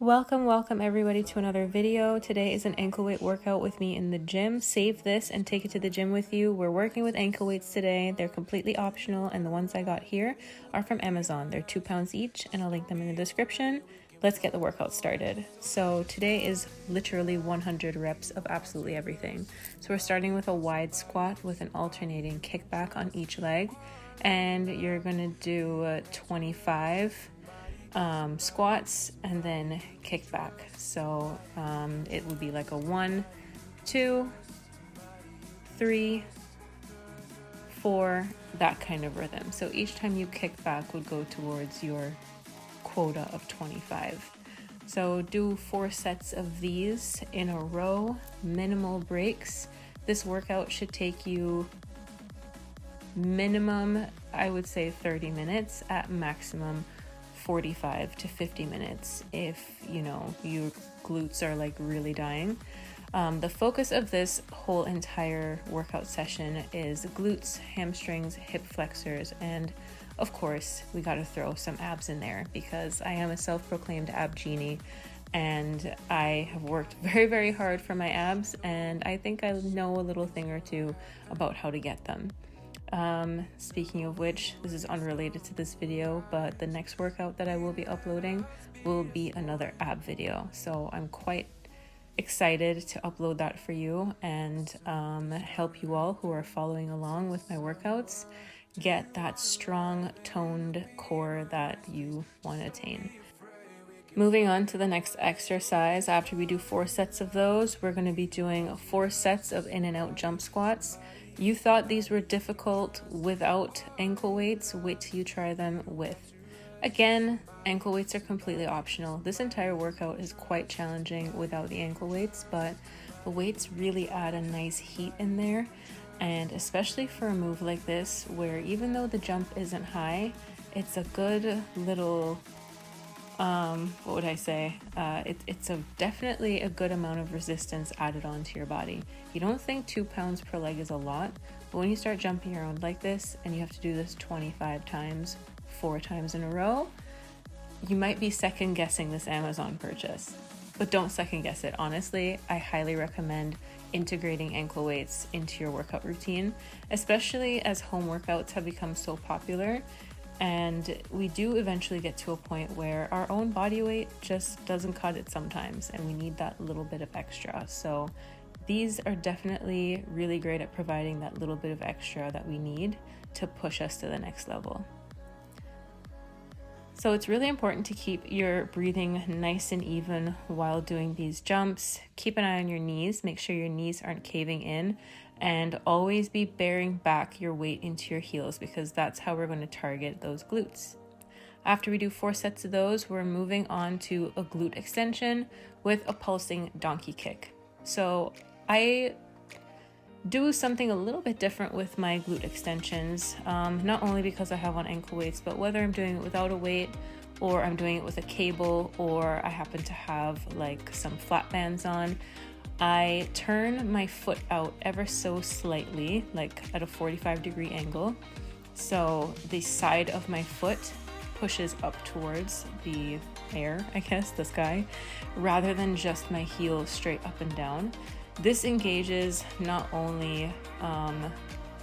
Welcome everybody to another video. Today is an ankle weight workout with me in the gym. Save this and take it to the gym with you. We're working with ankle weights today. They're completely optional, and the ones I got here are from Amazon. They're 2 pounds each, and I'll link them in the description. Let's get the workout started. So today is literally 100 reps of absolutely everything. So we're starting with a wide squat with an alternating kickback on each leg, and you're gonna do 25 squats and then kick back. So it would be like a 1, 2, 3, 4, that kind of rhythm. So each time you kick back would go towards your quota of 25. So do 4 sets of these in a row, minimal breaks. This workout should take you minimum, I would say 30 minutes, at maximum 45 to 50 minutes if your glutes are like really dying. The focus of this whole entire workout session is glutes, hamstrings, hip flexors, and of course we got to throw some abs in there because I am a self-proclaimed ab genie and I have worked very hard for my abs, and I think I know a little thing or two about how to get them. Speaking of which, this is unrelated to this video, but the next workout that I will be uploading will be another ab video. So I'm quite excited to upload that for you and help you all who are following along with my workouts get that strong, toned core that you want to attain. Moving on to the next exercise, after we do 4 sets of those, we're going to be doing 4 sets of in and out jump squats. You thought these were difficult without ankle weights, wait till you try them with. Again, ankle weights are completely optional. This entire workout is quite challenging without the ankle weights, but the weights really add a nice heat in there. And especially for a move like this, where even though the jump isn't high, it's a good little what would I say? It's definitely a good amount of resistance added onto your body. You don't think 2 pounds per leg is a lot, but when you start jumping around like this and you have to do this 25 times, 4 times in a row, you might be second guessing this Amazon purchase. But don't second guess it. Honestly, I highly recommend integrating ankle weights into your workout routine, especially as home workouts have become so popular. And we do eventually get to a point where our own body weight just doesn't cut it sometimes, and we need that little bit of extra. So these are definitely really great at providing that little bit of extra that we need to push us to the next level. So it's really important to keep your breathing nice and even while doing these jumps. Keep an eye on your knees, make sure your knees aren't caving in, and always be bearing back your weight into your heels because that's how we're going to target those glutes. After we do 4 sets of those, we're moving on to a glute extension with a pulsing donkey kick. So I do something a little bit different with my glute extensions, not only because I have on ankle weights, but whether I'm doing it without a weight or I'm doing it with a cable, or I happen to have like some flat bands on, I turn my foot out ever so slightly, like at a 45-degree angle. So the side of my foot pushes up towards the air, I guess, the sky, rather than just my heel straight up and down. This engages not only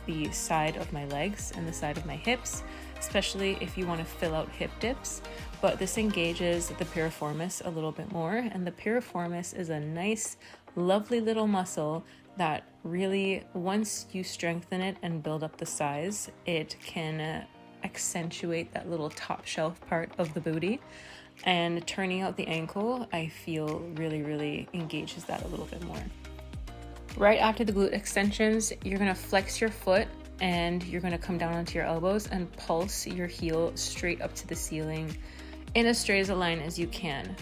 the side of my legs and the side of my hips, especially if you want to fill out hip dips, but this engages the piriformis a little bit more. And the piriformis is a nice, lovely little muscle that really, once you strengthen it and build up the size, it can accentuate that little top shelf part of the booty. And turning out the ankle, I feel really engages that a little bit more. Right after the glute extensions, you're going to flex your foot and you're going to come down onto your elbows and pulse your heel straight up to the ceiling in as straight as a line as you can.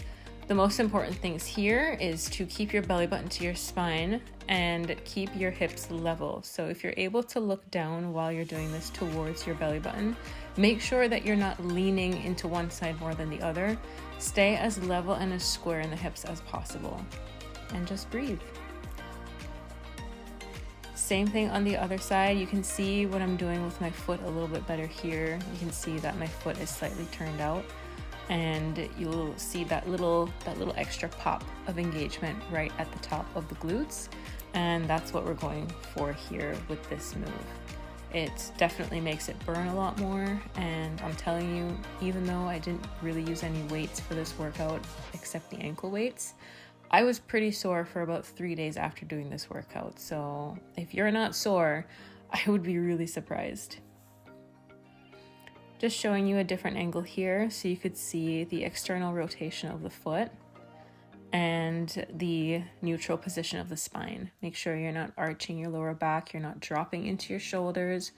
The most important things here is to keep your belly button to your spine and keep your hips level. So if you're able to look down while you're doing this towards your belly button, make sure that you're not leaning into one side more than the other. Stay as level and as square in the hips as possible. And just breathe. Same thing on the other side. You can see what I'm doing with my foot a little bit better here. You can see that my foot is slightly turned out. and you'll see that little extra pop of engagement right at the top of the glutes. And that's what we're going for here with this move. It definitely makes it burn a lot more, and I'm telling you, even though I didn't really use any weights for this workout except the ankle weights, I was pretty sore for about 3 days after doing this workout. So if you're not sore, I would be really surprised. Just showing you a different angle here so you could see the external rotation of the foot and the neutral position of the spine. Make sure you're not arching your lower back, you're not dropping into your shoulders.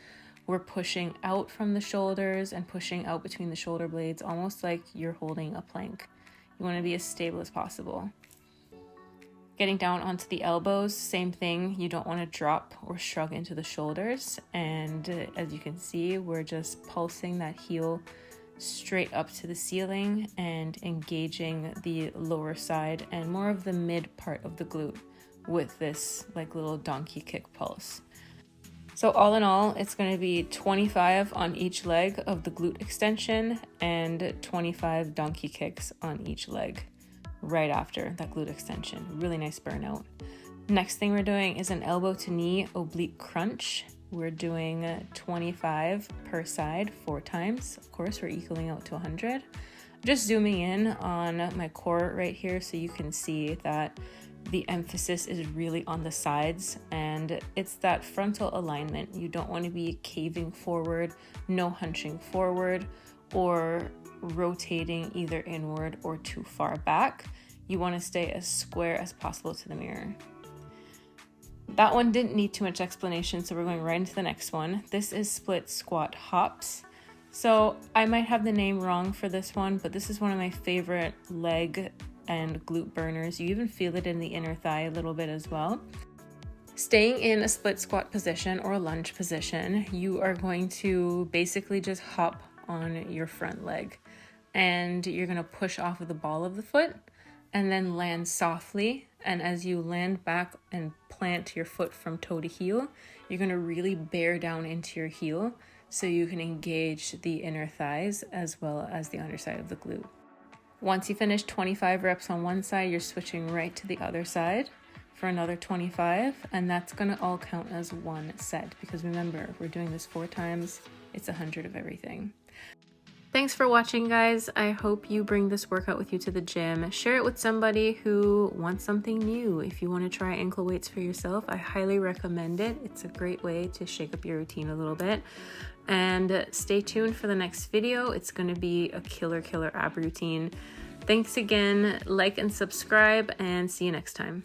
We're pushing out from the shoulders and pushing out between the shoulder blades, almost like you're holding a plank. You want to be as stable as possible. Getting down onto the elbows, same thing. You don't want to drop or shrug into the shoulders. And as you can see, we're just pulsing that heel straight up to the ceiling and engaging the lower side and more of the mid part of the glute with this like little donkey kick pulse. So all in all, it's going to be 25 on each leg of the glute extension and 25 donkey kicks on each leg right after that glute extension. Really nice burnout. Next thing we're doing is an elbow to knee oblique crunch. We're doing 25 per side 4 times. Of course, we're equaling out to 100. Just zooming in on my core right here so you can see that the emphasis is really on the sides, and it's that frontal alignment. You don't want to be caving forward, no hunching forward, or rotating either inward or too far back. You want to stay as square as possible to the mirror. That one didn't need too much explanation, so we're going right into the next one. This is split squat hops. So I might have the name wrong for this one, but this is one of my favorite leg and glute burners. You even feel it in the inner thigh a little bit as well. Staying in a split squat position or lunge position, you are going to basically just hop on your front leg, and you're going to push off of the ball of the foot and then land softly. And as you land back and plant your foot from toe to heel, you're going to really bear down into your heel so you can engage the inner thighs as well as the underside of the glute. Once you finish 25 reps on one side, you're switching right to the other side for another 25, and that's going to all count as one set, because remember, we're doing this 4 times, it's 100 of everything. Thanks for watching, guys. I hope you bring this workout with you to the gym. Share it with somebody who wants something new. If you want to try ankle weights for yourself, I highly recommend it. It's a great way to shake up your routine a little bit. And stay tuned for the next video. It's going to be a killer ab routine. Thanks again. Like and subscribe, and see you next time.